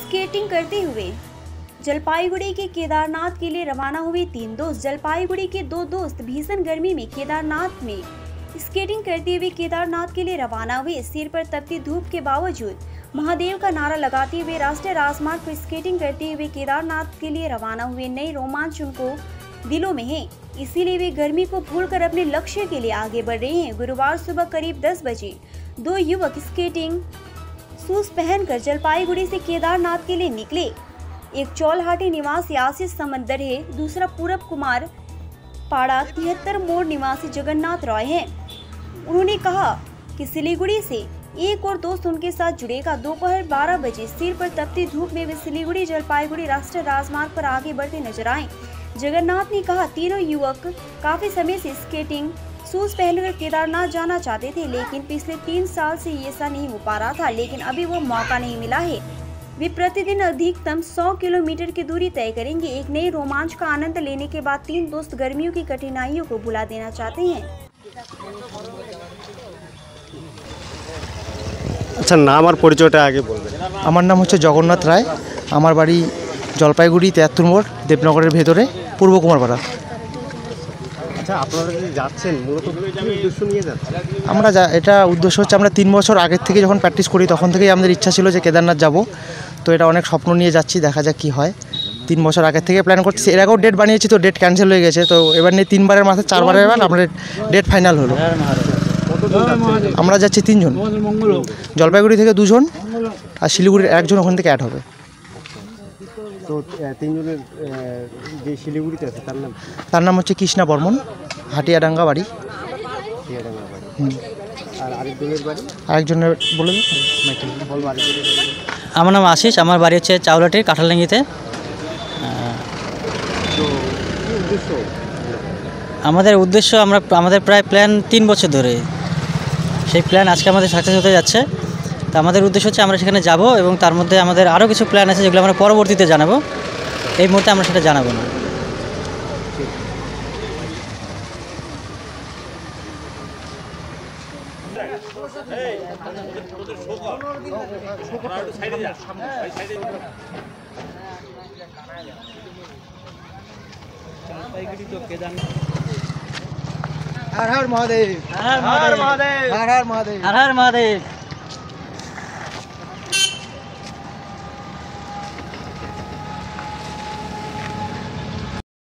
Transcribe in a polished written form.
Skating करते हुए जलपाईगुड़ी के केदारनाथ के लिए रवाना हुए 3 दोस्त। जलपाईगुड़ी के 2 दोस्त भीषण गर्मी में केदारनाथ में स्केटिंग करते हुए केदारनाथ के लिए रवाना हुए। सिर पर तपती धूप के बावजूद महादेव का नारा लगाते हुए राष्ट्रीय राजमार्ग पर स्केटिंग करते हुए केदारनाथ के लिए रवाना हुए। नई रोमांच उनको दिलों में है, इसीलिए वे गर्मी को भूलकर अपने लक्ष्य के लिए आगे बढ़ रहे हैं। गुरुवार सुबह करीब 10 बजे 2 युवक स्केटिंग शूज पहनकर जलपाईगुड़ी से केदारनाथ के लिए निकले। एक चौलहाटी निवासी आशीष समंदर है, दूसरा पूरब कुमार पाड़ा 73 मोड़ निवासी जगन्नाथ रॉय है। उन्होंने कहा कि सिलीगुड़ी से एक और दोस्त उनके साथ जुड़ेगा। दोपहर 12 बजे सिर पर तपती धूप में वे सिलीगुड़ी जलपाईगुड़ी राष्ट्रीय राजमार्ग पर आगे बढ़ते नजर आए। जगन्नाथ ने कहा, तीनों युवक काफी समय से स्केटिंग शूज पहनकर केदारनाथ जाना चाहते थे, लेकिन पिछले 3 साल से ऐसा नहीं हो पा रहा था, लेकिन अभी वो मौका नहीं मिला है। वे प्रतिदिन अधिकतम 100 किलोमीटर की दूरी तय करेंगे। एक नए रोमांच का आनंद लेने के बाद 3 दोस्त गर्मियों की कठिनाइयों को भुला देना चाहते हैं। अच्छा, नाम और परिचयটা আগে বলবেন। আমার নাম হচ্ছে জগন্নাথ রায়। আমার বাড়ি জলপাইগুড়ি 73 মোড় দেবনগরের ভেতরে পূর্ব কুমারপাড়া। আচ্ছা, আপনারা যে যাচ্ছেন মূলত কি উদ্দেশ্য নিয়ে যাচ্ছেন? আমরা এটা উদ্দেশ্য হচ্ছে আমরা 3 বছর আগের থেকে যখন প্র্যাকটিস করি তখন থেকেই আমাদের ইচ্ছা ছিল যে কেদারনাথ যাব। তো এটা অনেক স্বপ্ন নিয়ে যাচ্ছি, দেখা যাক কি হয়। 3 বছর আগের থেকে প্ল্যান করছি। এর আগেও ডেট বানিয়েছি, তো ডেট ক্যান্সেল হয়ে গেছে। তো এবার নিয়ে 3 বারের মাথায় 4 বারের এবার আমাদের ডেট ফাইনাল হলো। আমরা যাচ্ছি 3 জন, জলপাইগুড়ি থেকে 2 জন আর শিলিগুড়ির 1 জন ওখান থেকে অ্যাড হবে। তো 3 জনের যে শিলিগুড়িতে আছে তার নাম হচ্ছে কৃষ্ণা বর্মন, হাটিয়াডাঙ্গা বাড়ি। আর আরেকজনের বাড়ি আরেকজনের বলে আমার নাম আশিস, আমার বাড়ি হচ্ছে চাউলাটির কাঁঠালডাঙ্গিতে। আমাদের উদ্দেশ্য আমাদের প্রায় প্ল্যান 3 বছর ধরে, সেই প্ল্যান আজকে আমাদের সাকসেস হতে যাচ্ছে। তো আমাদের উদ্দেশ্য হচ্ছে আমরা সেখানে যাব এবং তার মধ্যে আমাদের আরও কিছু প্ল্যান আছে যেগুলো আমরা পরবর্তীতে জানাবো। এই মুহূর্তে আমরা সেটা জানাবো না। हर हर महादेव, हर हर महादेव, हर हर महादेव, हर हर महादेव।